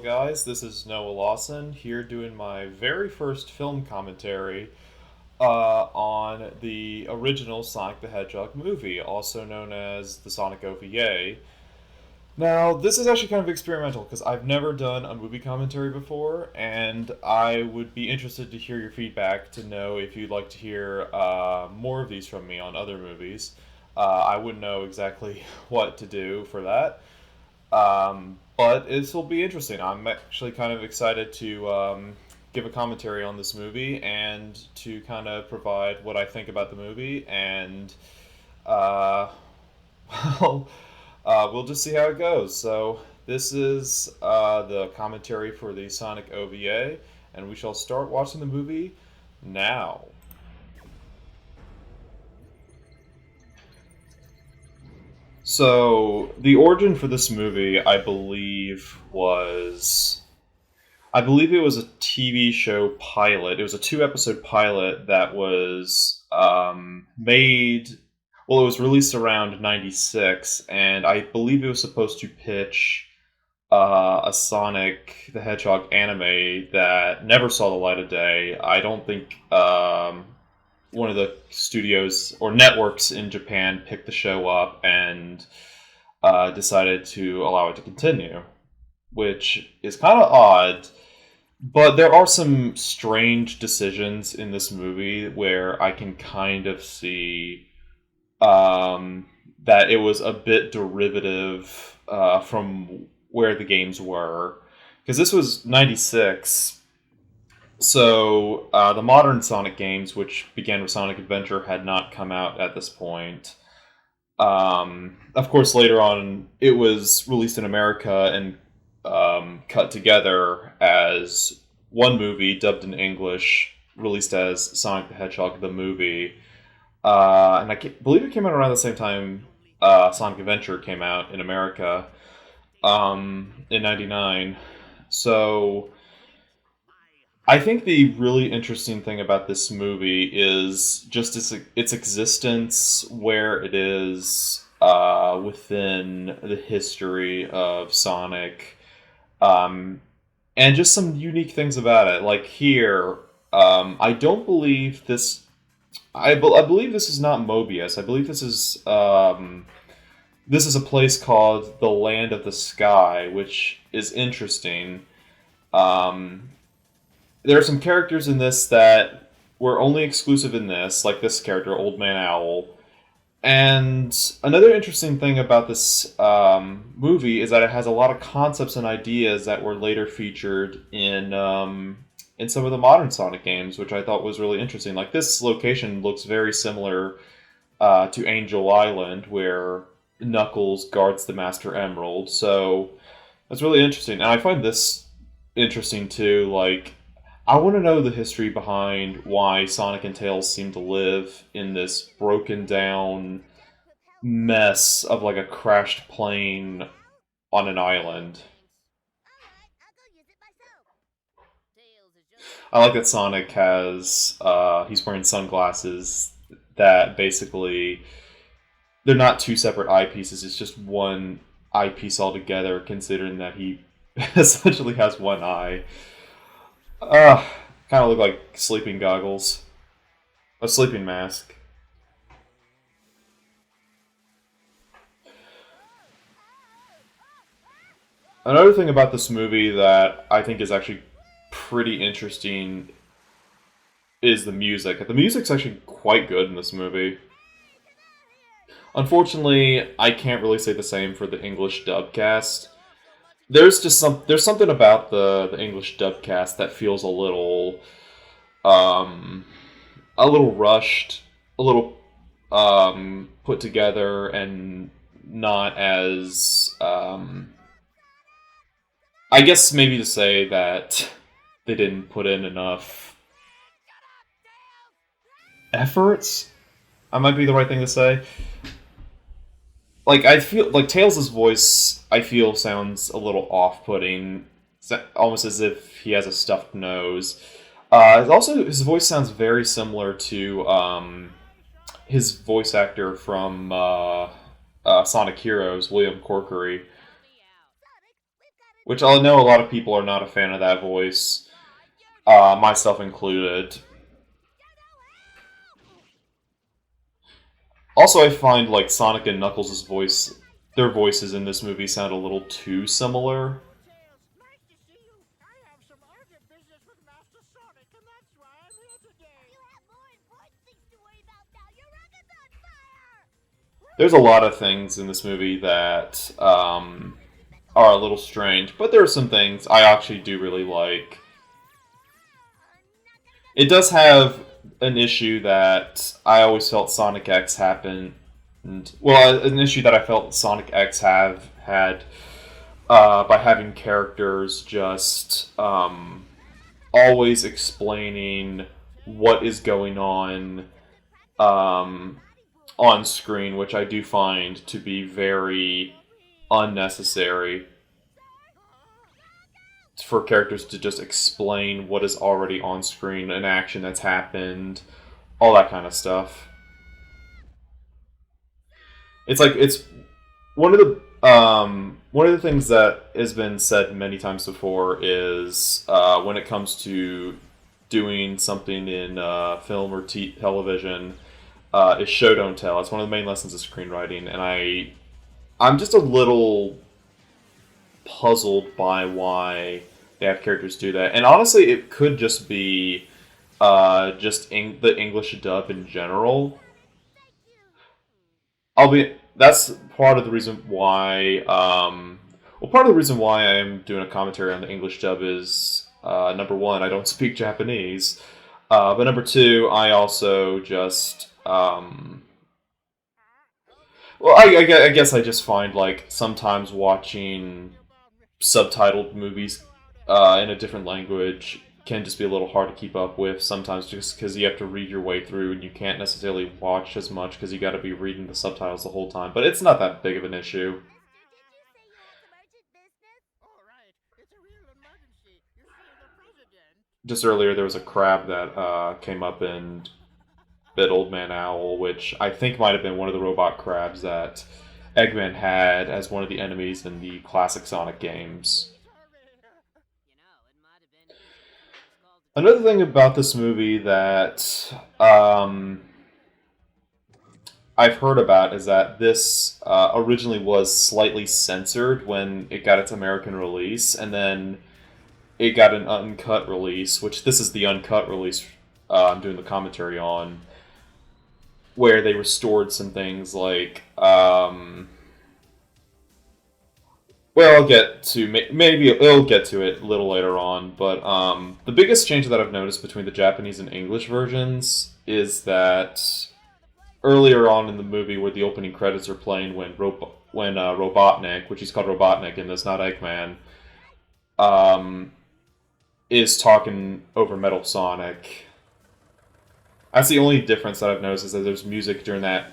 guys, this is Noah Lawson here doing my very first film commentary on the original Sonic the Hedgehog movie, also known as the Sonic OVA. Now, this is actually kind of experimental because I've never done a movie commentary before, and I would be interested to hear your feedback to know if you'd like to hear more of these from me on other movies. I wouldn't know exactly what to do for that. But this will be interesting. I'm actually kind of excited to give a commentary on this movie and to kind of provide what I think about the movie. And, uh, well, we'll just see how it goes. So, this is the commentary for the Sonic OVA, and we shall start watching the movie now. So, the origin for this movie, I believe it was a TV show pilot. It was a two-episode pilot that was made. Well, it was released around '96, and I believe it was supposed to pitch a Sonic the Hedgehog anime that never saw the light of day. I don't think one of the studios or networks in Japan picked the show up and decided to allow it to continue, which is kind of odd. But there are some strange decisions in this movie where I can kind of see that it was a bit derivative from where the games were. Because this was '96, so the modern Sonic games, which began with Sonic Adventure, had not come out at this point. Of course, later on, it was released in America and cut together as one movie, dubbed in English, released as Sonic the Hedgehog the movie. And believe it came out around the same time Sonic Adventure came out in America in '99. So I think the really interesting thing about this movie is just its existence, where it is within the history of Sonic, and just some unique things about it. Like here, I don't believe this. I believe this is not Mobius. I believe this is a place called the Land of the Sky, which is interesting. Um, there are some characters in this that were only exclusive in this, like this character, Old Man Owl. And another interesting thing about this movie is that it has a lot of concepts and ideas that were later featured in some of the modern Sonic games, which I thought was really interesting. Like this location looks very similar to Angel Island, where Knuckles guards the Master Emerald. So that's really interesting, and I find this interesting too. Like, I want to know the history behind why Sonic and Tails seem to live in this broken down mess of like a crashed plane on an island. I like that Sonic he's wearing sunglasses that basically, they're not two separate eyepieces, it's just one eyepiece altogether, considering that he essentially has one eye. Uh, Kind of look like sleeping goggles. A sleeping mask. Another thing about this movie that I think is actually pretty interesting is the music. The music's actually quite good in this movie. Unfortunately, I can't really say the same for the English dub cast. There's something about the English dub cast that feels um a little rushed, a little put together, and not as I guess maybe to say that they didn't put in enough efforts. I might be the right thing to say. Like, I feel like Tails' voice, I feel, sounds a little off-putting, almost as if he has a stuffed nose. Also, his voice sounds very similar to his voice actor from Sonic Heroes, William Corkery. which I know a lot of people are not a fan of that voice, myself included. Also, I find like Sonic and Knuckles' voice, their voices in this movie sound a little too similar. There's a lot of things in this movie that are a little strange, but there are some things I actually do really like. It does have an issue that I always felt Sonic X happened. Well, an issue that I felt Sonic X have had by having characters just always explaining what is going on screen, which I do find to be very unnecessary for characters to just explain what is already on screen, an action that's happened, all that kind of stuff. It's like it's one of the things that has been said many times before is when it comes to doing something in film or television is show don't tell. It's one of the main lessons of screenwriting, and I'm just a little puzzled by why they have characters do that. And honestly, it could just be the English dub in general. That's part of the reason why. Part of the reason why I'm doing a commentary on the English dub is number one, I don't speak Japanese, but number two, I also just I guess I just find like sometimes watching subtitled movies in a different language can just be a little hard to keep up with sometimes, just because you have to read your way through and you can't necessarily watch as much because you got to be reading the subtitles the whole time. But it's not that big of an issue. Just earlier there was a crab that came up and bit Old Man Owl, which I think might have been one of the robot crabs that Eggman had as one of the enemies in the classic Sonic games. Another thing about this movie that I've heard about is that this originally was slightly censored when it got its American release, and then it got an uncut release, which this is the uncut release I'm doing the commentary on, where they restored some things like I'll get to maybe it'll get to it a little later on, but the biggest change that I've noticed between the Japanese and English versions is that earlier on in the movie, where the opening credits are playing, when Robotnik, which he's called Robotnik in this, not Eggman, is talking over Metal Sonic. That's the only difference that I've noticed, is that there's music during that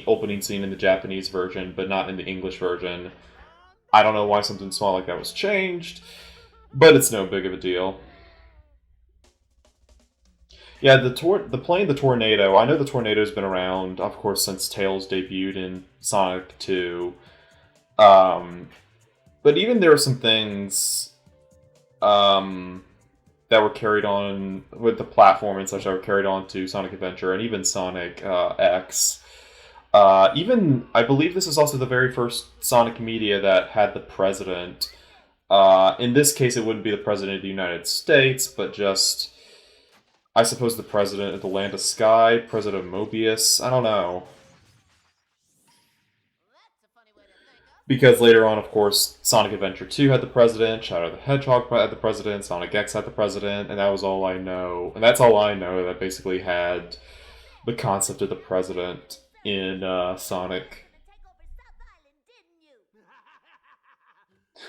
opening scene in the Japanese version, but not in the English version. I don't know why something small like that was changed, but it's no big of a deal. Yeah, the plane, the Tornado. I know the Tornado's been around, of course, since Tails debuted in Sonic 2. But even there are some things that were carried on with the platform and such that were carried on to Sonic Adventure and even Sonic X. Even, I believe this is also the very first Sonic media that had the president. In this case, it wouldn't be the president of the United States, but just, I suppose, the president of the Land of Sky, President Mobius, I don't know. Because later on, of course, Sonic Adventure 2 had the president, Shadow the Hedgehog had the president, Sonic X had the president, and that was all I know. And that's all I know that basically had the concept of the president in Sonic.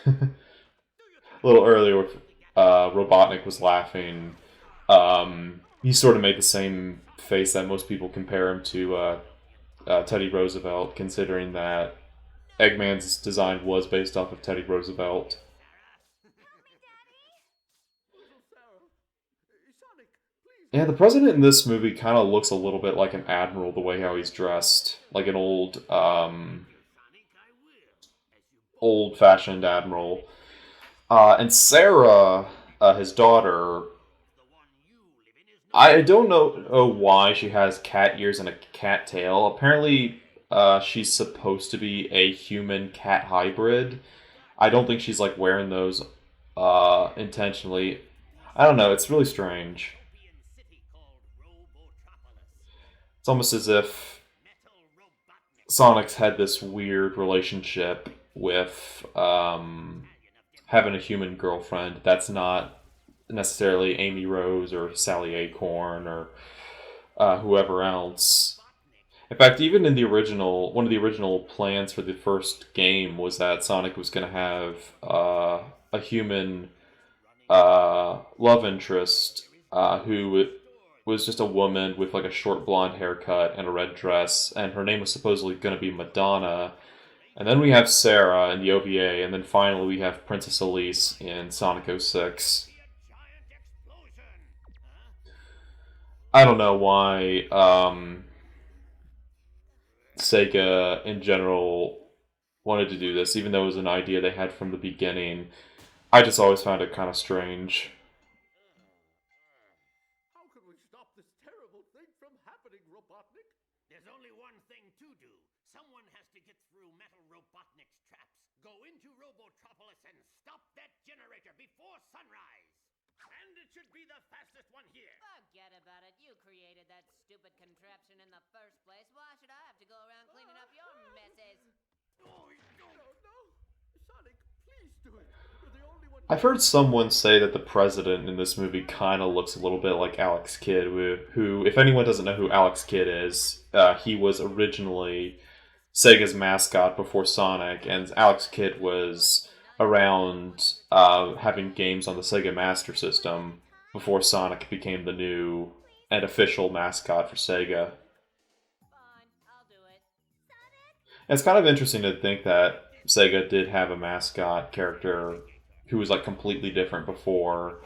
A little earlier, Robotnik was laughing. He sort of made the same face that most people compare him to Teddy Roosevelt, considering that Eggman's design was based off of Teddy Roosevelt. Yeah, the president in this movie kind of looks a little bit like an admiral, the way how he's dressed. Like an old-fashioned admiral. And Sarah, his daughter, I don't know why she has cat ears and a cat tail. Apparently, she's supposed to be a human-cat hybrid. I don't think she's like wearing those intentionally. I don't know. It's really strange. It's almost as if Sonic's had this weird relationship with having a human girlfriend that's not necessarily Amy Rose or Sally Acorn or whoever else. In fact, even in the original, one of the original plans for the first game was that Sonic was going to have a human love interest who was just a woman with like a short blonde haircut and a red dress, and her name was supposedly going to be Madonna. And then we have Sarah in the OVA, and then finally we have Princess Elise in Sonic 06. I don't know why Sega in general wanted to do this, even though it was an idea they had from the beginning. I just always found it kind of strange. How can we stop this terrible thing from happening, Robotnik? There's only one thing to do. Someone has to get through Metal Robotnik's traps, go into Robotropolis, and stop that generator before sunrise. And it should be the fastest one here. Forget about it. You created that stupid contraption in the first place. Why should I have to go around cleaning up your messes? Oh, no. Sonic, please do it. You're the only one. I've heard someone say that the president in this movie kind of looks a little bit like Alex Kidd, who, if anyone doesn't know who Alex Kidd is, he was originally Sega's mascot before Sonic, and Alex Kidd was around having games on the Sega Master System before Sonic became the new and official mascot for Sega. Fine, I'll do it. And it's kind of interesting to think that Sega did have a mascot character who was like completely different before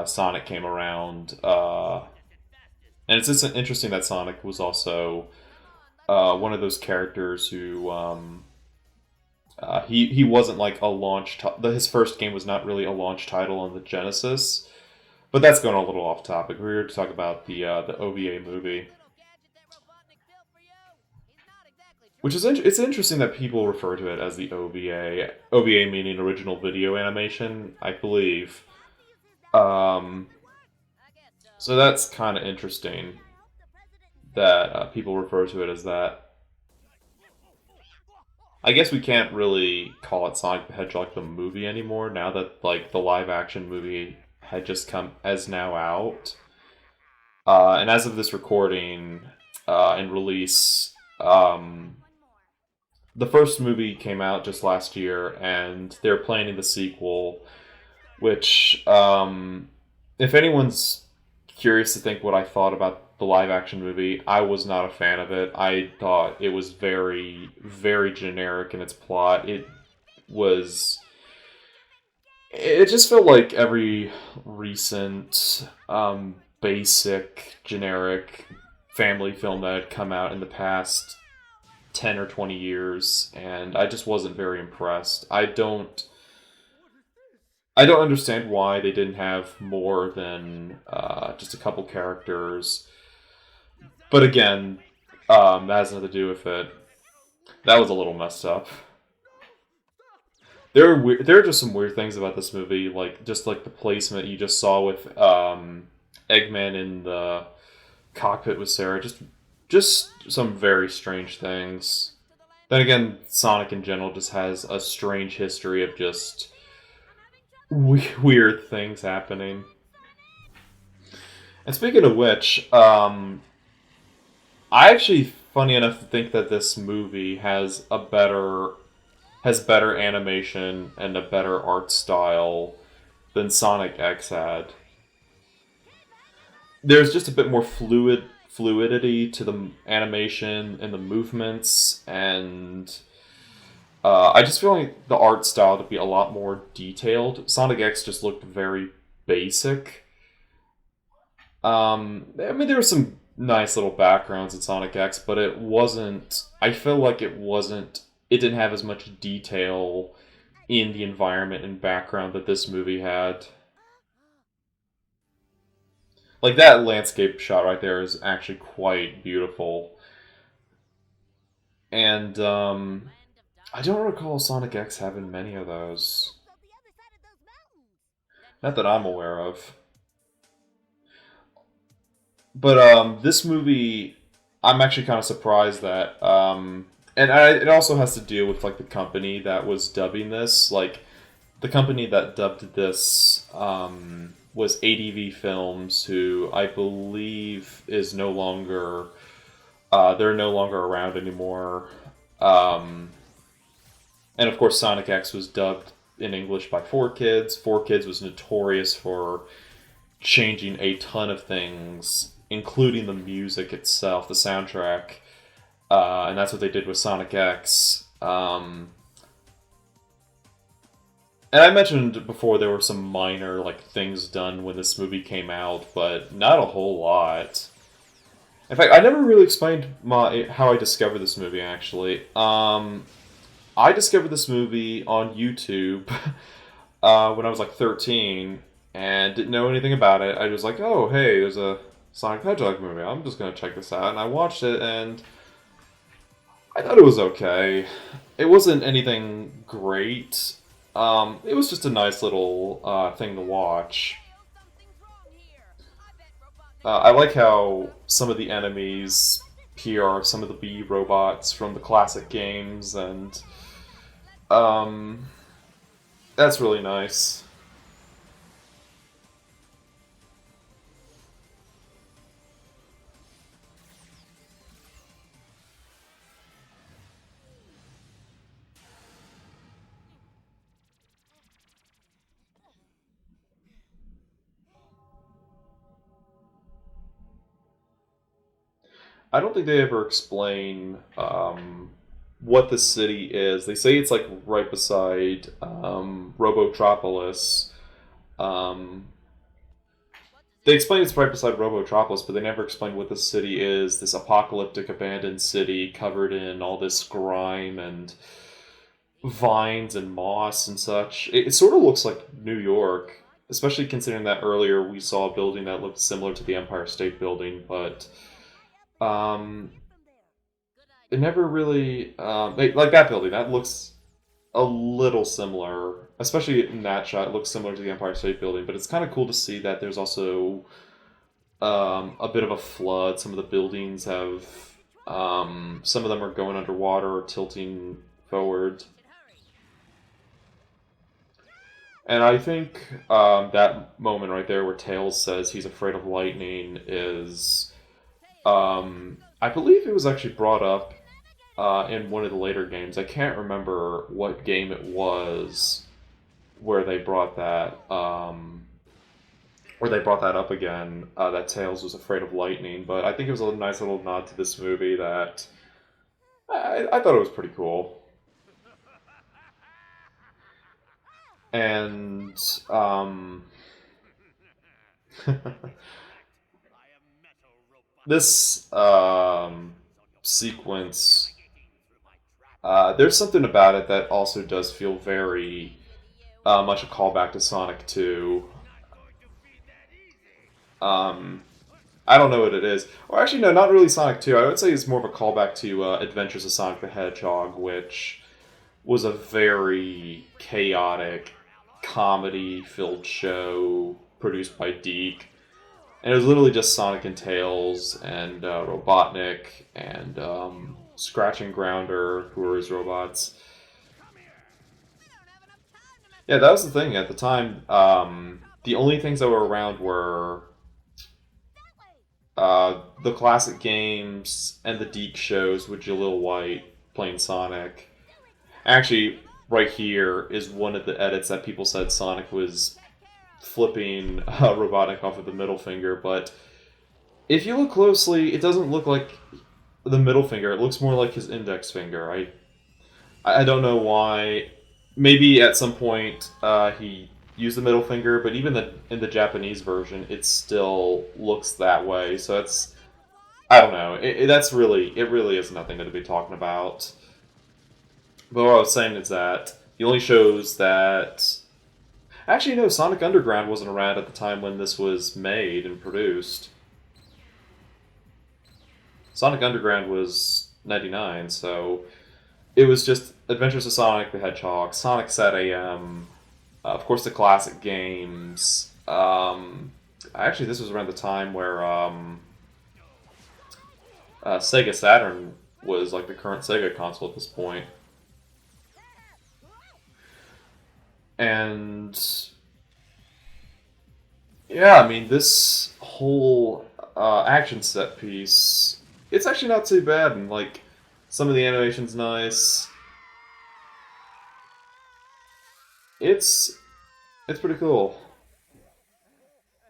Sonic came around. And it's just interesting that Sonic was also one of those characters who he wasn't like a launch. His first game was not really a launch title on the Genesis, but that's going a little off topic. We're here to talk about the OVA movie, which is it's interesting that people refer to it as the OVA. OVA meaning original video animation, I believe. So that's kind of interesting that people refer to it as that. I guess we can't really call it Sonic the Hedgehog the movie anymore now that like the live action movie had just come as now out. And as of this recording and release, the first movie came out just last year, and they're planning the sequel, which, if anyone's curious to think what I thought about the live-action movie, I was not a fan of it. I thought it was very, very generic in its plot. It just felt like every recent, basic, generic family film that had come out in the past 10 or 20 years, and I just wasn't very impressed. I don't understand why they didn't have more than just a couple characters. But again, that has nothing to do with it. That was a little messed up. There are just some weird things about this movie, like just like the placement you just saw with Eggman in the cockpit with Sarah. Just some very strange things. Then again, Sonic in general just has a strange history of just weird things happening. And speaking of which, I actually, funny enough, think that this movie has better animation and a better art style than Sonic X had. There's just a bit more fluidity to the animation and the movements, and I just feel like the art style to be a lot more detailed. Sonic X just looked very basic. I mean, there were some nice little backgrounds in Sonic X, but I feel like it didn't have as much detail in the environment and background that this movie had. Like, that landscape shot right there is actually quite beautiful. And, I don't recall Sonic X having many of those. Not that I'm aware of. But, this movie, I'm actually kind of surprised that, it also has to do with, like, the company that was dubbing this. Like, the company that dubbed this, was ADV Films, who I believe is no longer, they're no longer around anymore. And of course, Sonic X was dubbed in English by 4Kids. 4Kids was notorious for changing a ton of things, including the music itself, the soundtrack. And that's what they did with Sonic X. And I mentioned before there were some minor like things done when this movie came out, but not a whole lot. In fact, I never really explained how I discovered this movie, actually. I discovered this movie on YouTube when I was like 13 and didn't know anything about it. I was like, oh, hey, there's a Sonic the Hedgehog movie. I'm just going to check this out. And I watched it, and I thought it was okay. It wasn't anything great. It was just a nice little thing to watch. I like how some of the enemies here are some of the B robots from the classic games, and that's really nice. I don't think they ever explain what the city is. They say it's like right beside Robotropolis. Um, they explain it's right beside Robotropolis, but they never explain what the city is. This apocalyptic abandoned city covered in all this grime and vines and moss and such. It sort of looks like New York, especially considering that earlier we saw a building that looked similar to the Empire State Building, but it never really like that building. That looks a little similar, especially in that shot. It looks similar to the Empire State Building, but it's kind of cool to see that there's also a bit of a flood. Some of the buildings have some of them are going underwater or tilting forward. And I think that moment right there where Tails says he's afraid of lightning is I believe it was actually brought up in one of the later games. I can't remember what game it was where they brought that up again. That Tails was afraid of lightning, but I think it was a nice little nod to this movie that I thought it was pretty cool. And this sequence, there's something about it that also does feel very much a callback to Sonic 2. I don't know what it is. Or actually, no, not really Sonic 2. I would say it's more of a callback to Adventures of Sonic the Hedgehog, which was a very chaotic, comedy-filled show produced by Deke. And it was literally just Sonic and Tails and Robotnik and Scratch and Grounder, who were his robots. Yeah, that was the thing at the time. The only things that were around were the classic games and the Deke shows with Jaleel White playing Sonic. Actually, right here is one of the edits that people said Sonic was flipping Robotnik off of the middle finger, but if you look closely, it doesn't look like the middle finger. It looks more like his index finger. I don't know why. Maybe at some point he used the middle finger, but even in the Japanese version, it still looks that way. So it's, I don't know. It really is nothing to be talking about. But what I was saying is that He only shows that... Actually, no, Sonic Underground wasn't around at the time when this was made and produced. Sonic Underground was 99, so it was just Adventures of Sonic the Hedgehog, Sonic's at AM, of course the classic games. Actually, this was around the time where Sega Saturn was like the current Sega console at this point. And yeah, I mean, this whole action set piece, it's actually not too bad, and like some of the animation's nice. It's pretty cool.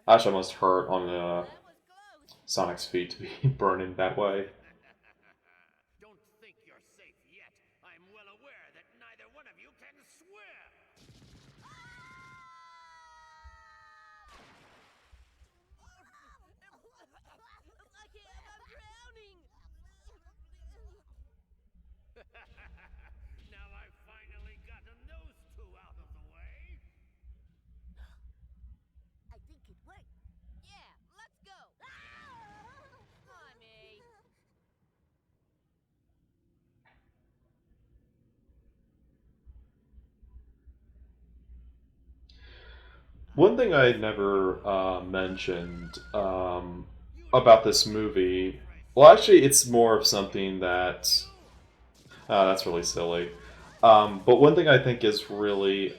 Gosh, I must hurt on Sonic's feet to be burning that way. Don't think you're safe yet. I'm well aware that neither one of you can swear. I'm drowning. Now I've finally gotten those two out of the way. I think it worked. Yeah, let's go. Mommy. One thing I never mentioned about this movie, well, actually, it's more of something that that's really silly. But one thing I think is really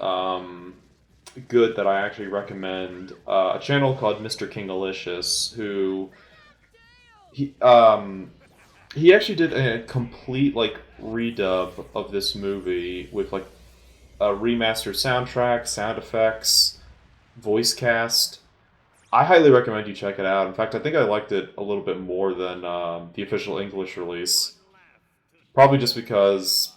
good that I actually recommend, a channel called Mr Kingalocious, who he actually did a complete like redub of this movie with like a remastered soundtrack, sound effects, voice cast. I highly recommend you check it out. In fact, I think I liked it a little bit more than the official English release. Probably just because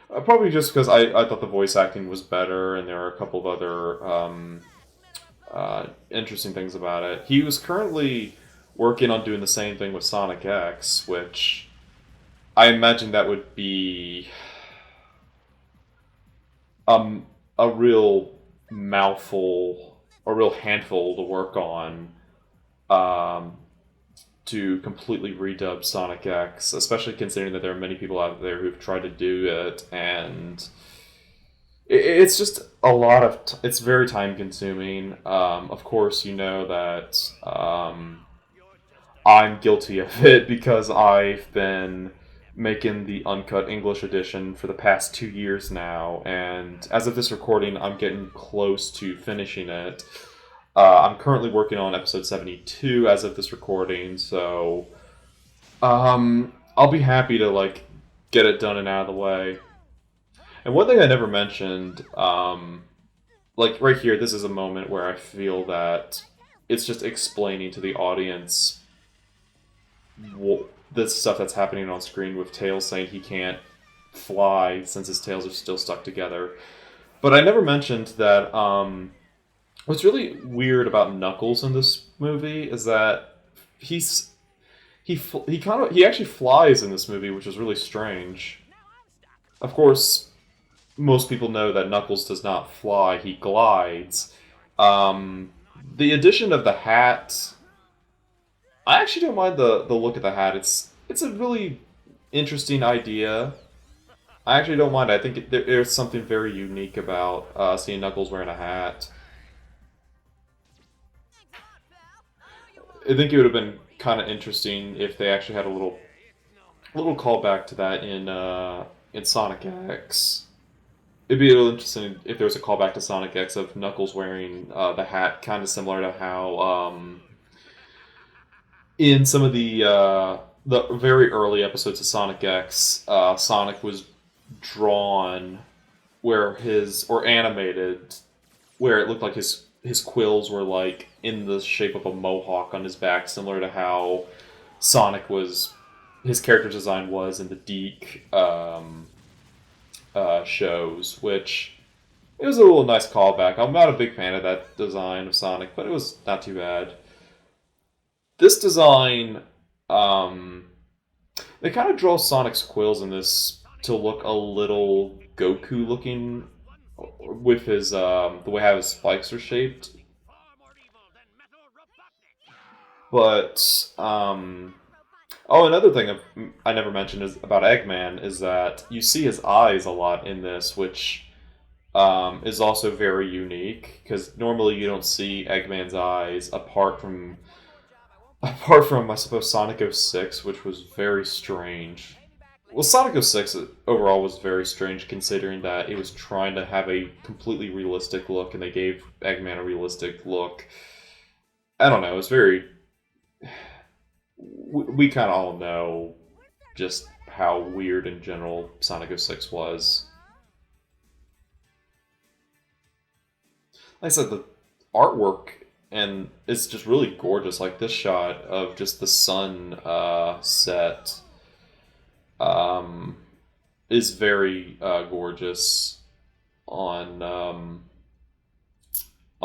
I thought the voice acting was better, and there are a couple of other interesting things about it. He was currently working on doing the same thing with Sonic X, which I imagine that would be a real mouthful, a real handful to work on, to completely redub Sonic X, especially considering that there are many people out there who've tried to do it, and it's just a lot of... it's very time consuming. Of course, you know that I'm guilty of it because I've been making the uncut English edition for the past 2 years now, and as of this recording, I'm getting close to finishing it. I'm currently working on episode 72 as of this recording, so I'll be happy to like get it done and out of the way. And one thing I never mentioned, like right here, this is a moment where I feel that it's just explaining to the audience the stuff that's happening on screen, with Tails saying he can't fly since his tails are still stuck together. But I never mentioned that what's really weird about Knuckles in this movie is that he actually flies in this movie, which is really strange. Of course, most people know that Knuckles does not fly; he glides. The addition of the hat, I actually don't mind the look of the hat. It's a really interesting idea. I actually don't mind. I think there's something very unique about seeing Knuckles wearing a hat. I think it would have been kind of interesting if they actually had a little callback to that in Sonic X. It'd be a little interesting if there was a callback to Sonic X of Knuckles wearing the hat, kind of similar to how in some of the very early episodes of Sonic X, Sonic was drawn or animated where it looked like his quills were like in the shape of a mohawk on his back, similar to how his character design was in the Deke shows, which it was a little nice callback. I'm not a big fan of that design of Sonic, but it was not too bad. This design, they kind of draw Sonic's quills in this to look a little Goku looking with his the way how his spikes are shaped. But oh, another thing I never mentioned is about Eggman is that you see his eyes a lot in this, which is also very unique because normally you don't see Eggman's eyes apart from I suppose Sonic 06, which was very strange. Well, Sonic 06 overall was very strange considering that it was trying to have a completely realistic look and they gave Eggman a realistic look. I don't know, it was very... We kind of all know just how weird in general Sonic 06 was. Like I said, the artwork and it's just really gorgeous. Like this shot of just the sun set is very gorgeous on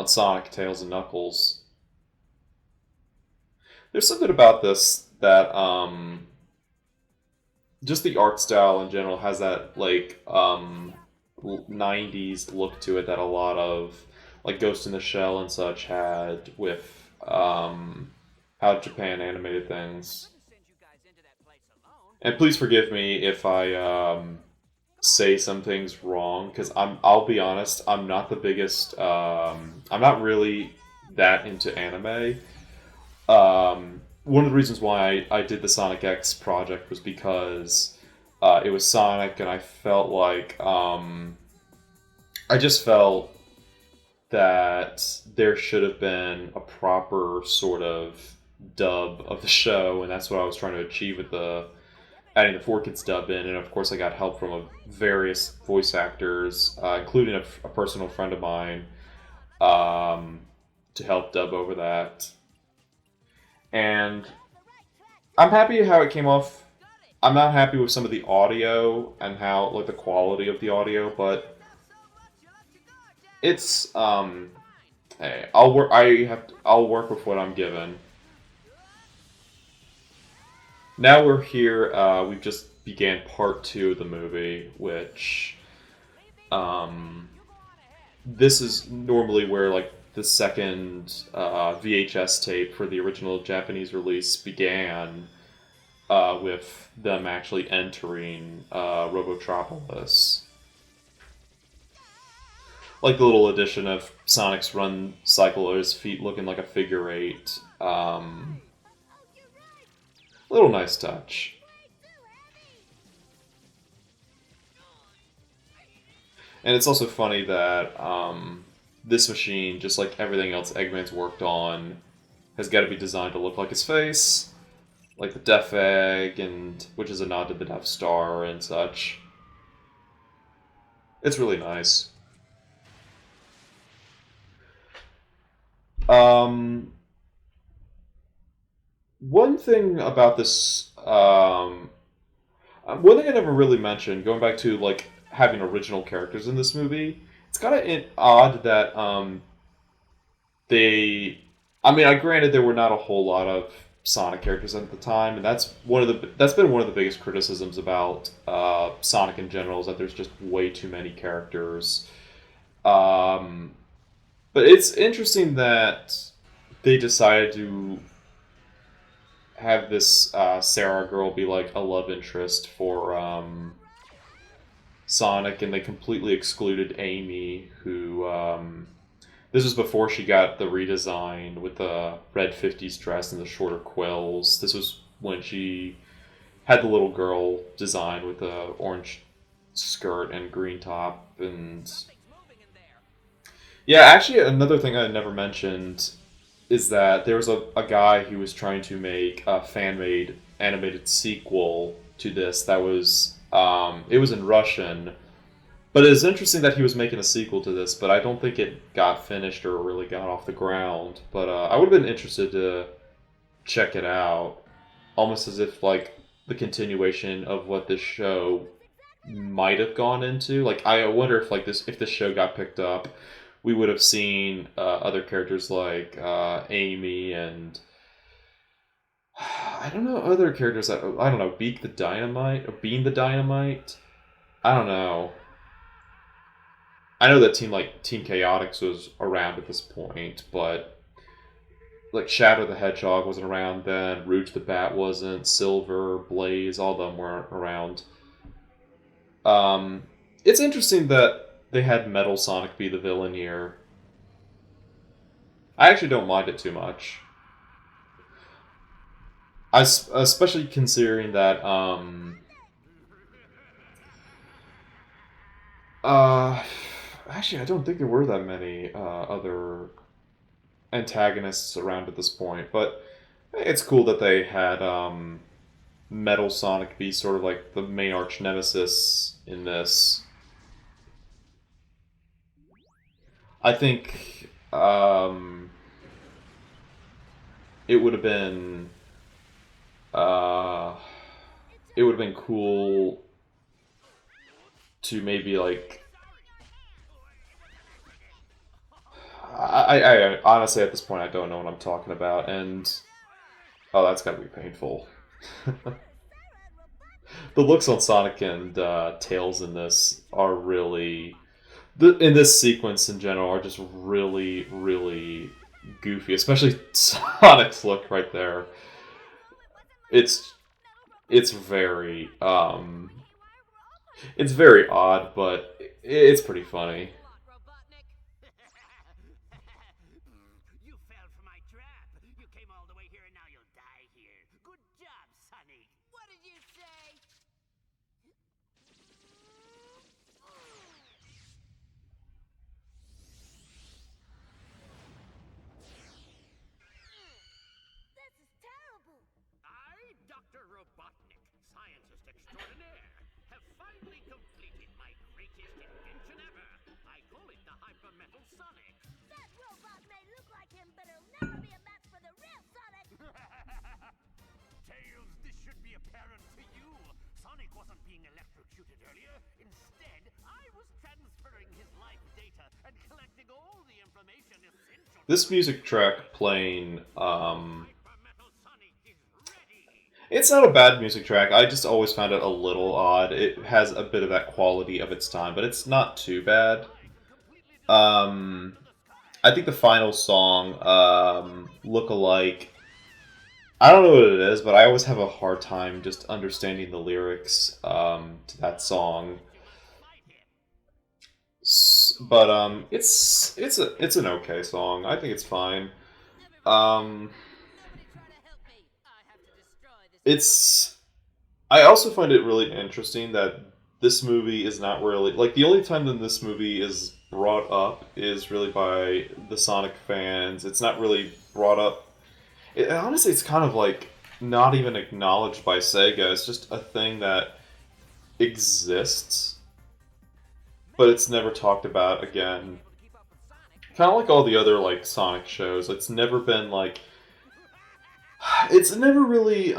Sonic, Tails, and Knuckles. There's something about this that just the art style in general has that like 90s look to it that a lot of like Ghost in the Shell and such had with how Japan animated things. And please forgive me if I say some things wrong, because I'll be honest, I'm not the biggest I'm not really that into anime. One of the reasons why I did the Sonic X project was because it was Sonic, and I felt like I just felt that there should have been a proper sort of dub of the show, and that's what I was trying to achieve with adding the 4Kids dub in. And of course I got help from various voice actors, including a personal friend of mine, to help dub over that. And I'm happy how it came off. I'm not happy with some of the audio and how, like, the quality of the audio, but it's hey, I'll work with what I'm given. Now we're here. We've just began part 2 of the movie, which this is normally where like the second VHS tape for the original Japanese release began, with them actually entering Robotropolis. Like the little addition of Sonic's run cycle or his feet looking like a figure 8. Little nice touch. And it's also funny that this machine, just like everything else Eggman's worked on, has got to be designed to look like his face. Like the Death Egg, and which is a nod to the Death Star and such. It's really nice. One thing about this, one thing I never really mentioned, going back to like having original characters in this movie, it's kind of odd that I granted there were not a whole lot of Sonic characters at the time, and that's been one of the biggest criticisms about Sonic in general, is that there's just way too many characters. But it's interesting that they decided to have this Sarah girl be like a love interest for Sonic, and they completely excluded Amy, who this was before she got the redesign with the red 50s dress and the shorter quills. This was when she had the little girl design with the orange skirt and green top. And yeah, actually another thing I never mentioned is that there was a guy who was trying to make a fan-made animated sequel to this that was, it was in Russian, but it's interesting that he was making a sequel to this, but I don't think it got finished or really got off the ground. But I would have been interested to check it out, almost as if like the continuation of what this show might have gone into. Like I wonder if if this show got picked up, we would have seen other characters like Amy and I don't know, other characters that, I don't know, Bean the Dynamite. I don't know. I know that Team Chaotix was around at this point, but like Shadow the Hedgehog wasn't around then. Rouge the Bat wasn't. Silver, Blaze, all of them weren't around. It's interesting that they had Metal Sonic be the villain here. I actually don't mind it too much. Especially considering that actually I don't think there were that many other antagonists around at this point, but it's cool that they had Metal Sonic be sort of like the main arch nemesis in this. I think it would have been cool to maybe like I honestly at this point I don't know what I'm talking about, and oh, that's gotta be painful. The looks on Sonic and Tails in this are really in this sequence in general are just really, really goofy, especially Sonic's look right there. It's very it's very odd, but it's pretty funny. You fell for my trap. You came all the way here and now you'll die here. Good job, Sonic. What did you say? This is terrible. I, Dr. Robotnik, scientist extraordinaire, have finally completed my greatest invention ever. I call it the Hypermetal Sonic. That robot may look like him, but he'll never be a match for the real Sonic. Tails, this should be apparent to you. Sonic wasn't being electrocuted earlier. Instead, I was transferring his life data and collecting all the information essential. This music track playing Hypermetal Sonic is ready. it's not a bad music track. I just always found it a little odd. It has a bit of that quality of its time, but it's not too bad. I think the final song, Look-alike, I don't know what it is, but I always have a hard time just understanding the lyrics to that song. But it's an okay song. I think it's fine. It's I also find it really interesting that this movie is not really like the only time that this movie is brought up is really by the Sonic fans. It's not really brought up. Honestly, it's kind of like not even acknowledged by Sega. It's just a thing that exists, but it's never talked about again. Kind of like all the other like Sonic shows. It's never been like it's never really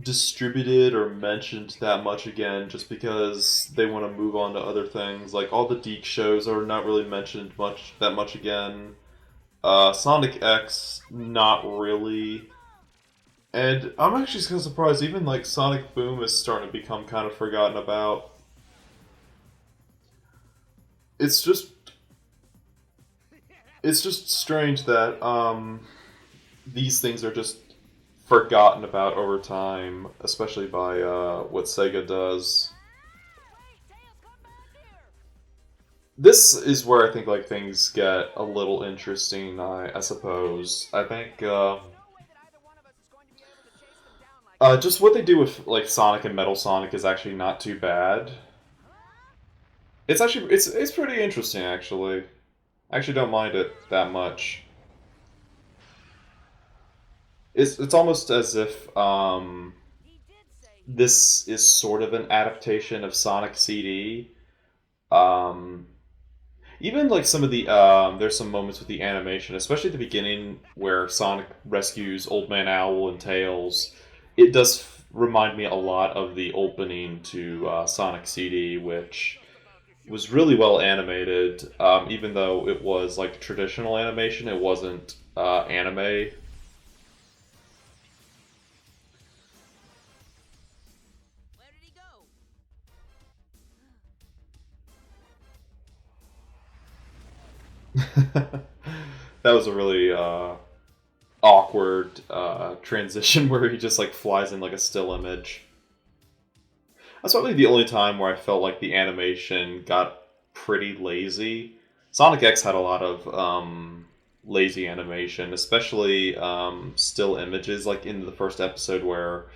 distributed or mentioned that much again, just because they want to move on to other things. Like all the Deke shows are not really mentioned that much again. Sonic X, not really. And I'm actually kind of surprised, even like Sonic Boom is starting to become kind of forgotten about. It's just strange that these things are just forgotten about over time, especially by what Sega does. This is where I think like things get a little interesting. I suppose. I think just what they do with like Sonic and Metal Sonic is actually not too bad. It's actually it's pretty interesting actually. I actually don't mind it that much. It's almost as if this is sort of an adaptation of Sonic CD. Even like some of the there's some moments with the animation, especially at the beginning where Sonic rescues Old Man Owl and Tails. It does remind me a lot of the opening to Sonic CD, which was really well animated. Even though it was like traditional animation, it wasn't anime. That was a really awkward transition where he just like flies in like a still image. That's probably the only time where I felt like the animation got pretty lazy. Sonic X had a lot of lazy animation, especially still images, like in the first episode where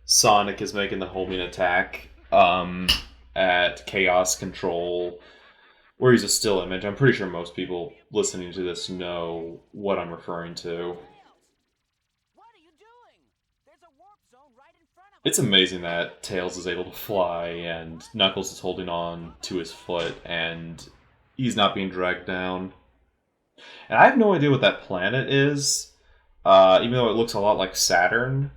Sonic is making the homing attack at Chaos Control, where he's a still image. I'm pretty sure most people listening to this know what I'm referring to. What are you doing? There's a warp zone right in front of us. It's amazing that Tails is able to fly and Knuckles is holding on to his foot and he's not being dragged down. And I have no idea what that planet is, even though it looks a lot like Saturn.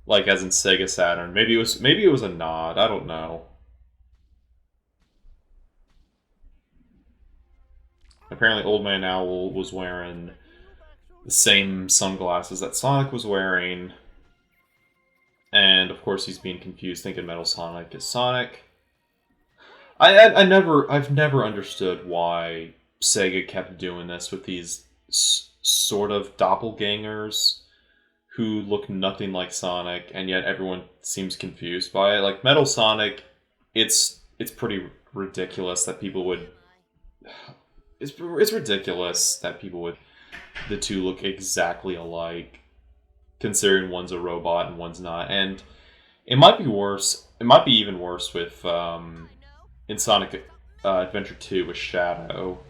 Like as in Sega Saturn. Maybe it was a nod, I don't know. Apparently Old Man Owl was wearing the same sunglasses that Sonic was wearing. And of course he's being confused thinking Metal Sonic is Sonic. I've never understood why Sega kept doing this with these sort of doppelgangers who look nothing like Sonic, and yet everyone seems confused by it. Like Metal Sonic, it's pretty ridiculous that people would. It's ridiculous that people would. The two look exactly alike, considering one's a robot and one's not. And it might be worse. It might be even worse with in Sonic Adventure 2 with Shadow,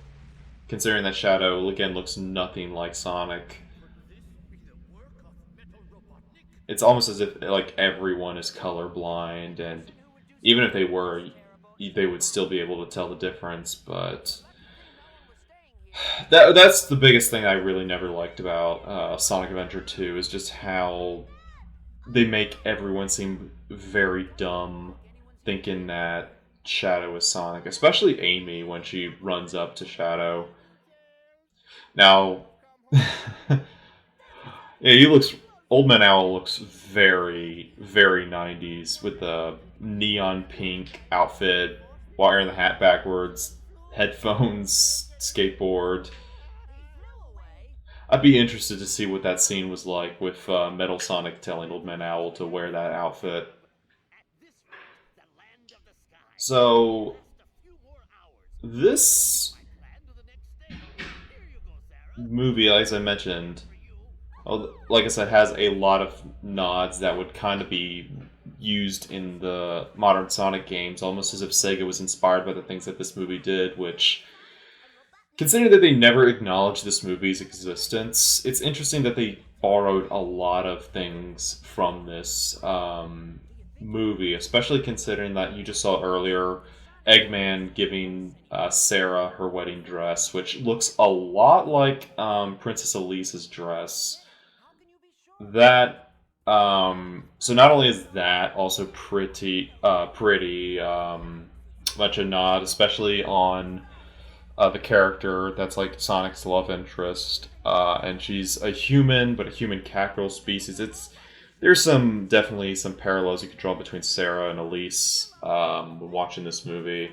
considering that Shadow again looks nothing like Sonic. It's almost as if like everyone is colorblind, and even if they were, they would still be able to tell the difference. But that's the biggest thing I really never liked about Sonic Adventure 2 is just how they make everyone seem very dumb, thinking that Shadow is Sonic, especially Amy when she runs up to Shadow. Now, yeah, he looks. Old Man Owl looks very, very 90s with the neon pink outfit, wearing the hat backwards, headphones, skateboard. I'd be interested to see what that scene was like with Metal Sonic telling Old Man Owl to wear that outfit. So, this movie, as I mentioned, like I said, has a lot of nods that would kind of be used in the modern Sonic games, almost as if Sega was inspired by the things that this movie did, which, considering that they never acknowledged this movie's existence, it's interesting that they borrowed a lot of things from this movie, especially considering that you just saw earlier Eggman giving Sarah her wedding dress, which looks a lot like Princess Elise's dress. That so not only is that also pretty much a nod, especially on the character that's like Sonic's love interest, and she's a human, but a human capital species. There's definitely some parallels you could draw between Sarah and Elise when watching this movie.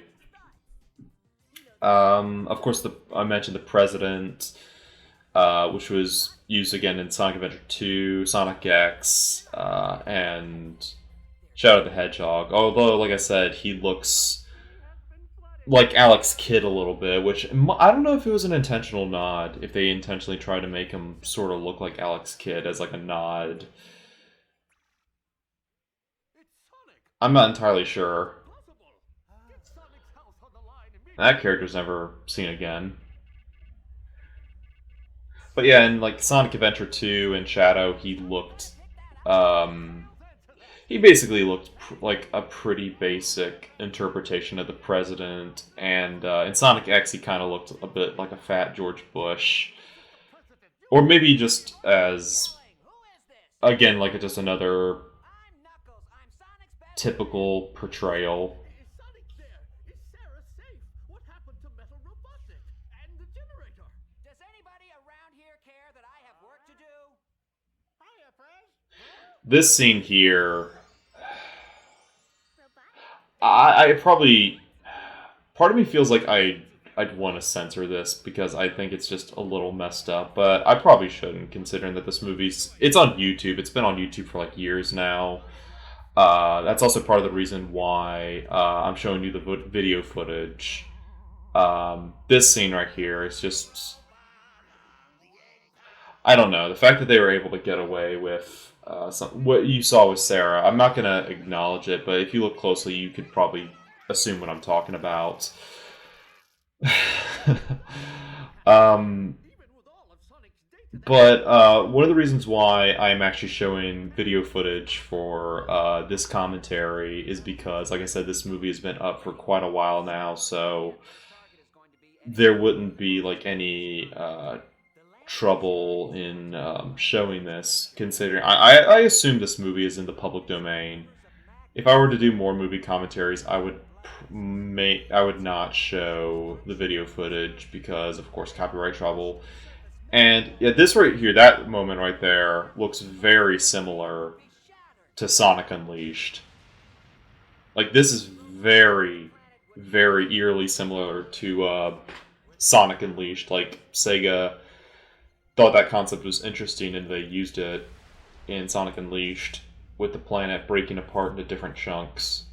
Of course, I mentioned the President, which was used again in Sonic Adventure 2, Sonic X, and Shadow the Hedgehog. Although, like I said, he looks like Alex Kidd a little bit, which I don't know if it was an intentional nod, if they intentionally tried to make him sort of look like Alex Kidd as like a nod. I'm not entirely sure. That character's never seen again. But yeah, in like Sonic Adventure 2 and Shadow, he basically looked like a pretty basic interpretation of the President, and in Sonic X, he kind of looked a bit like a fat George Bush. Or maybe just as, again, like just another typical portrayal. Is Sonic there? Is Sarah safe? What happened to Metal Robotnik and the generator? Does anybody around here care that I have work to do? Hiya, Prez. This scene here, I probably, part of me feels like I I'd want to censor this because I think it's just a little messed up. But I probably shouldn't, considering that this it's on YouTube. It's been on YouTube for like years now. That's also part of the reason why I'm showing you the video footage. This scene right here is just, I don't know, the fact that they were able to get away with what you saw with Sarah. I'm not going to acknowledge it, but if you look closely, you could probably assume what I'm talking about. But one of the reasons why I'm actually showing video footage for this commentary is because, like I said, this movie has been up for quite a while now, so there wouldn't be like any trouble in showing this, considering I assume this movie is in the public domain. If I were to do more movie commentaries, I would not show the video footage because, of course, copyright trouble. And yeah, this right here, that moment right there, looks very similar to Sonic Unleashed. Like, this is very, very eerily similar to Sonic Unleashed. Like, Sega thought that concept was interesting and they used it in Sonic Unleashed with the planet breaking apart into different chunks.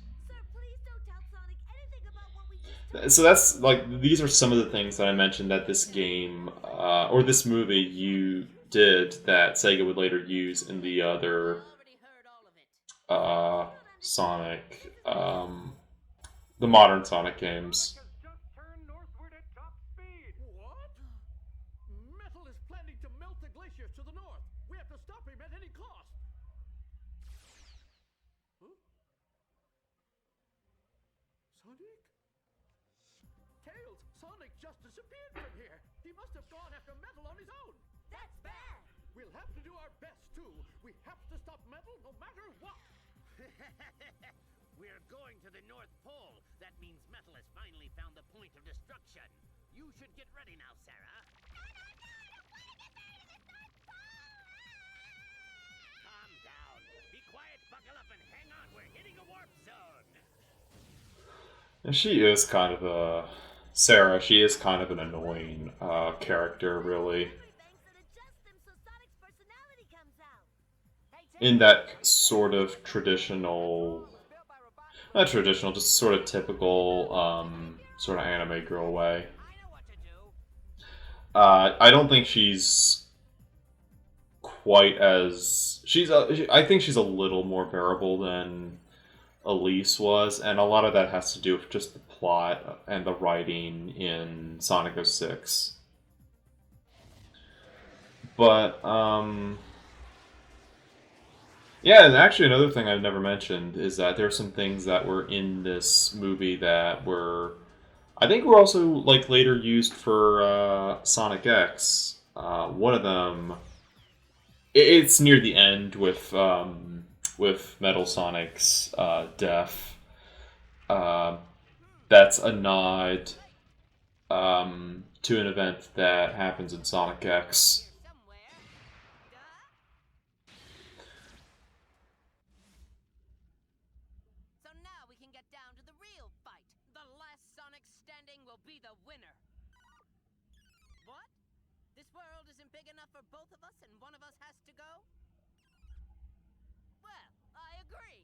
So that's, like, these are some of the things that I mentioned that this game, or this movie, you did that Sega would later use in the other Sonic, the modern Sonic games. What? Metal is planning to melt the glaciers to the north. We have to stop him at any cost. Huh? Sonic? Tails, Sonic just disappeared from here. He must have gone after Metal on his own. That's bad! We'll have to do our best, too. We have to stop Metal no matter what. We're going to the North Pole. That means Metal has finally found the point of destruction. You should get ready now, Sarah. Calm down. Be quiet, buckle up, and hang on. We're hitting a warp zone. And she is kind of a... Sarah, she is kind of an annoying character, really. In that sort of traditional... Not traditional, just sort of typical, sort of anime girl way. I don't think she's quite as... I think she's a little more bearable than Elise was, and a lot of that has to do with just the plot and the writing in Sonic 06. But, yeah, and actually another thing I've never mentioned is that there are some things that were in this movie that were, I think, were also like later used for Sonic X. One of them, it's near the end with Metal Sonic's death. That's a nod to an event that happens in Sonic X. Be the winner. What? This world isn't big enough for both of us and one of us has to go? Well, I agree.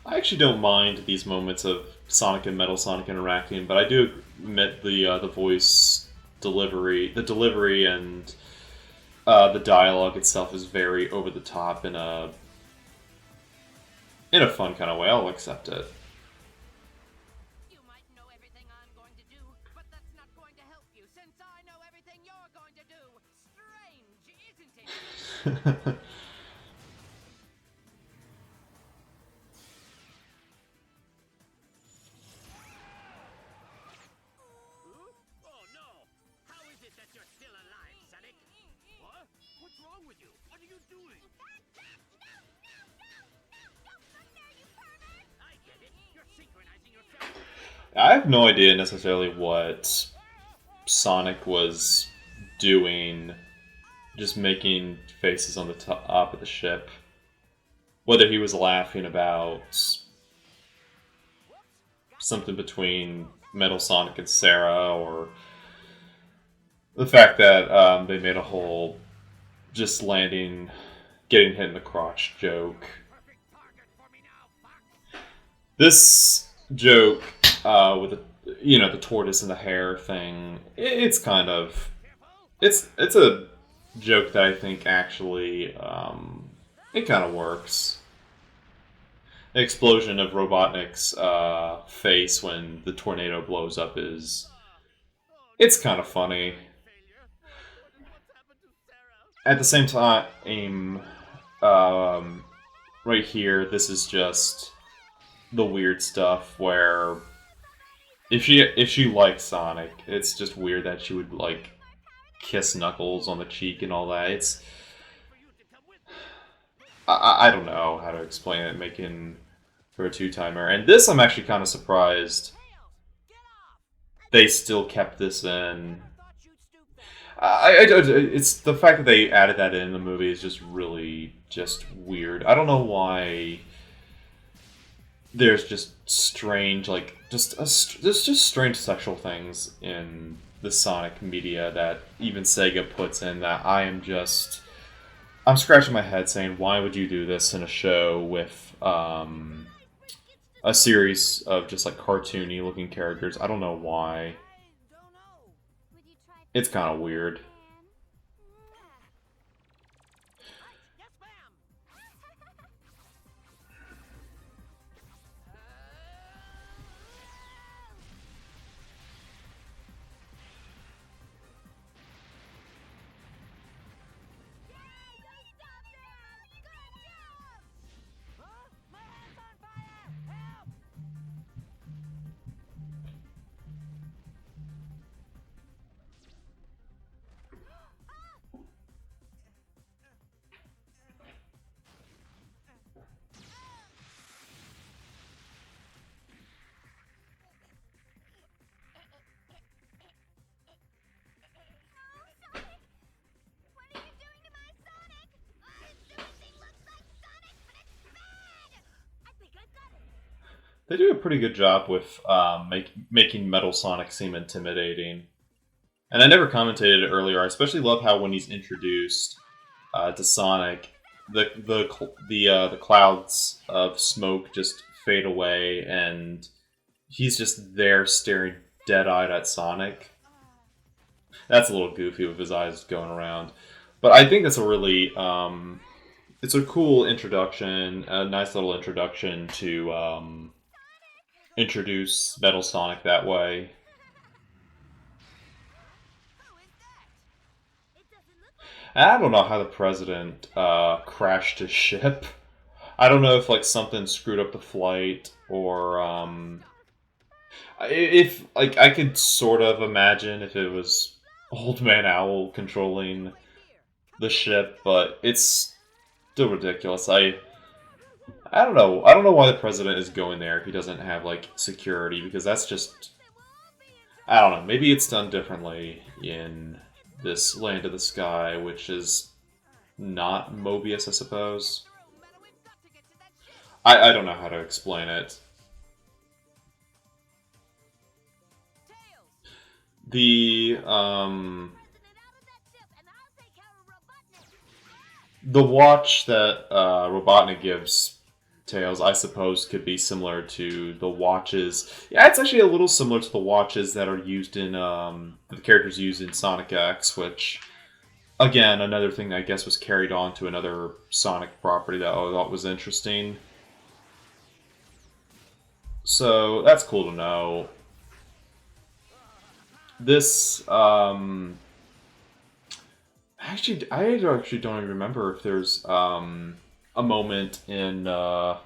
I actually don't mind these moments of Sonic and Metal Sonic interacting, but I do admit the voice delivery, and the dialogue itself is very over the top in a fun kind of way. I'll accept it. Oh no! How is it that you're still alive, Sonic? What? What's wrong with you? What are you doing? I get it. You're synchronizing yourself. I have no idea necessarily what Sonic was doing, just making faces on the top of the ship. Whether he was laughing about something between Metal Sonic and Sarah, or the fact that they made a whole just landing, getting hit in the crotch joke. This joke with the tortoise and the hare thing, it's kind of it's a joke that I think actually it kind of works. The explosion of Robotnik's face when the tornado blows up it's kind of funny. At the same time, right here, this is just the weird stuff where if she likes Sonic, it's just weird that she would like kiss Knuckles on the cheek and all that. I don't know how to explain it, making her a two-timer. And this, I'm actually kind of surprised they still kept this in. It's the fact that they added that in the movie is just really just weird. I don't know why. There's just strange, like there's just strange sexual things in the Sonic media that even Sega puts in that I'm scratching my head saying, why would you do this in a show with a series of just like cartoony looking characters? I don't know why. It's kind of weird. They do a pretty good job with making Metal Sonic seem intimidating. And I never commented it earlier. I especially love how when he's introduced to Sonic, the clouds of smoke just fade away, and he's just there staring dead-eyed at Sonic. That's a little goofy with his eyes going around. But I think that's a really it's a cool introduction, a nice little introduction to introduce Metal Sonic that way. I don't know how the president crashed his ship. I don't know if like something screwed up the flight, or if like I could sort of imagine if it was Old Man Owl controlling the ship, but it's still ridiculous. I don't know. I don't know why the president is going there if he doesn't have like security, because that's just, I don't know. Maybe it's done differently in this Land of the Sky, which is not Mobius, I suppose. I don't know how to explain it. The watch that Robotnik gives Tails, I suppose, could be similar to the watches. Yeah, it's actually a little similar to the watches that are used in the characters used in Sonic X, which, again, another thing that I guess was carried on to another Sonic property that I thought was interesting. So that's cool to know. This actually, I actually don't even remember if there's a moment in I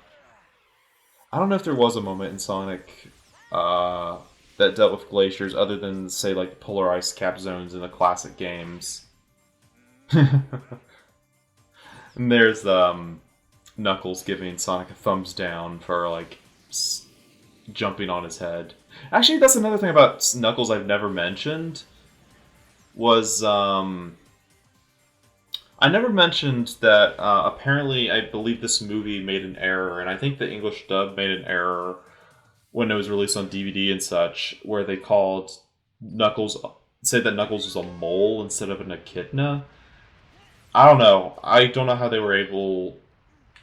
don't know if there was a moment in Sonic that dealt with glaciers other than, say, like polar ice cap zones in the classic games. And there's Knuckles giving Sonic a thumbs down for like jumping on his head. Actually, that's another thing about Knuckles I've never mentioned. Was I never mentioned that apparently I believe this movie made an error, and I think the English dub made an error when it was released on DVD and such, where they called Knuckles, said that Knuckles was a mole instead of an echidna. I don't know. I don't know how they were able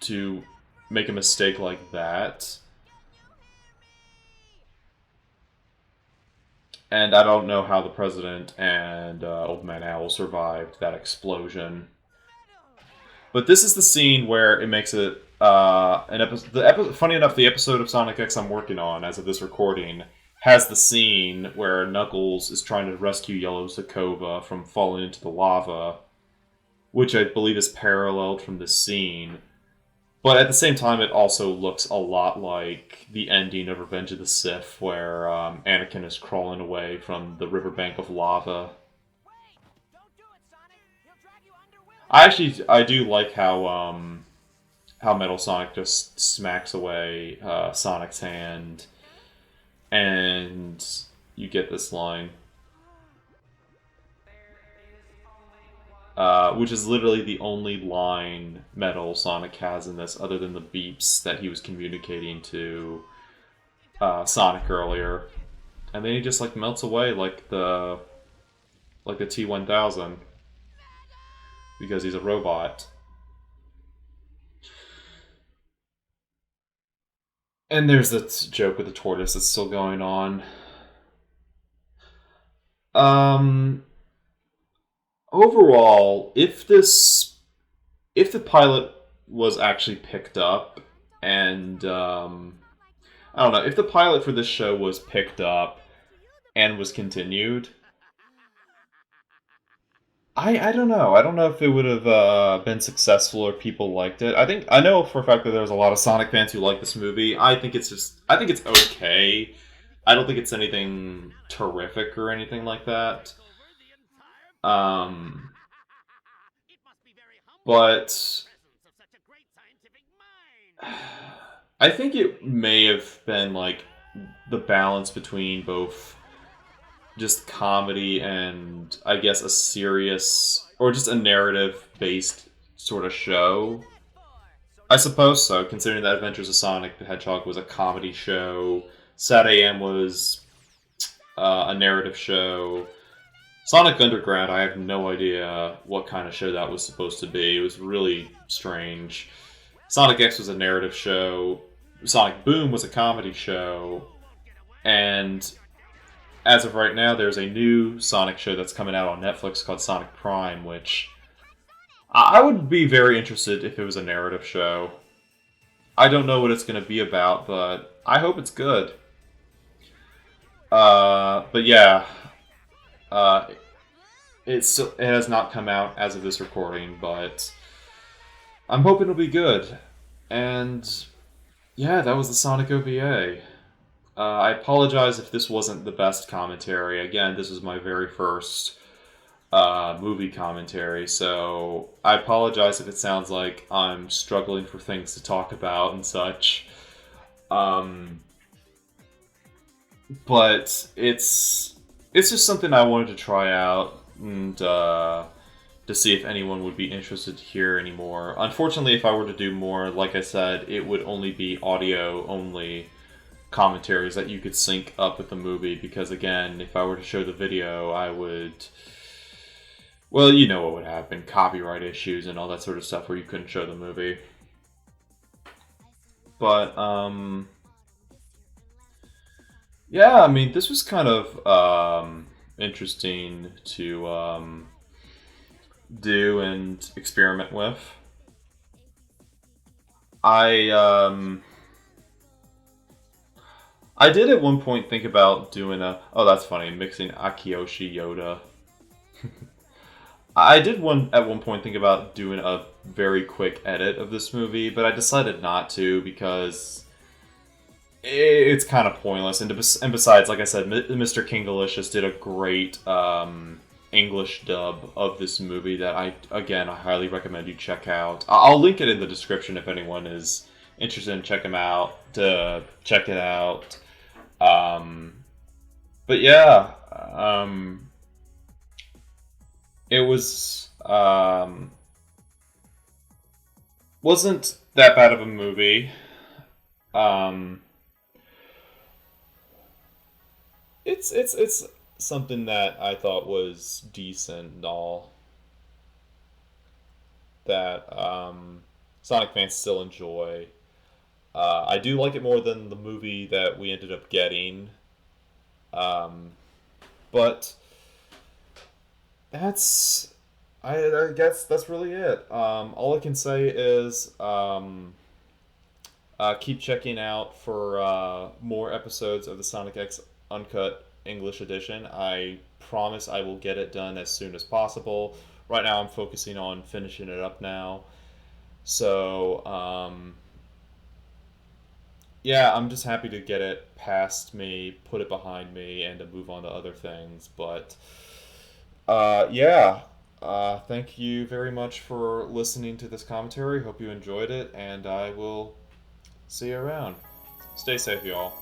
to make a mistake like that. And I don't know how the President and Old Man Owl survived that explosion. But this is the scene where it makes it an episode. Funny enough, the episode of Sonic X I'm working on as of this recording has the scene where Knuckles is trying to rescue Yellow Sokovia from falling into the lava, which I believe is paralleled from this scene. But at the same time, it also looks a lot like the ending of Revenge of the Sith, where Anakin is crawling away from the riverbank of lava. I do like how Metal Sonic just smacks away Sonic's hand, and you get this line, which is literally the only line Metal Sonic has in this, other than the beeps that he was communicating to Sonic earlier, and then he just like melts away like the T-1000 because he's a robot. And there's this joke with the tortoise that's still going on. Overall, if the pilot was actually picked up, and I don't know, if the pilot for this show was picked up and was continued, I don't know. I don't know if it would have been successful or people liked it. I know for a fact that there's a lot of Sonic fans who like this movie. I think it's okay. I don't think it's anything terrific or anything like that. But I think it may have been like the balance between both just comedy and I guess a serious or just a narrative based sort of show. I suppose so, considering that Adventures of Sonic the Hedgehog was a comedy show, Sad AM was a narrative show. Sonic Underground, I have no idea what kind of show that was supposed to be. It was really strange. Sonic X was a narrative show. Sonic Boom was a comedy show. And as of right now, there's a new Sonic show that's coming out on Netflix called Sonic Prime, which I would be very interested if it was a narrative show. I don't know what it's going to be about, but I hope it's good. But yeah, it has not come out as of this recording, but I'm hoping it'll be good. And yeah, that was the Sonic OVA. I apologize if this wasn't the best commentary. Again, this was my very first movie commentary, so I apologize if it sounds like I'm struggling for things to talk about and such. But it's just something I wanted to try out and to see if anyone would be interested to hear anymore. Unfortunately, if I were to do more, like I said, it would only be audio only commentaries that you could sync up with the movie, because again, if I were to show the video, I would, well, you know what would happen, copyright issues and all that sort of stuff where you couldn't show the movie. But yeah, I mean, this was kind of interesting to do and experiment with. I did at one point think about doing oh, that's funny, mixing Akiyoshi Yoda. I did at one point think about doing a very quick edit of this movie, but I decided not to because it's kind of pointless. And besides, like I said, Mr. Kingalocious did a great English dub of this movie that I highly recommend you check out. I'll link it in the description if anyone is interested in check it out. But yeah, it was wasn't that bad of a movie. It's something that I thought was decent and all that Sonic fans still enjoy. I do like it more than the movie that we ended up getting, but that's I guess that's really it. All I can say is keep checking out for more episodes of the Sonic X Uncut English Edition. I promise I will get it done as soon as possible. Right now, I'm focusing on finishing it up now. So, yeah, I'm just happy to get it past me, put it behind me, and to move on to other things. But, yeah, thank you very much for listening to this commentary. Hope you enjoyed it, and I will see you around. Stay safe, y'all.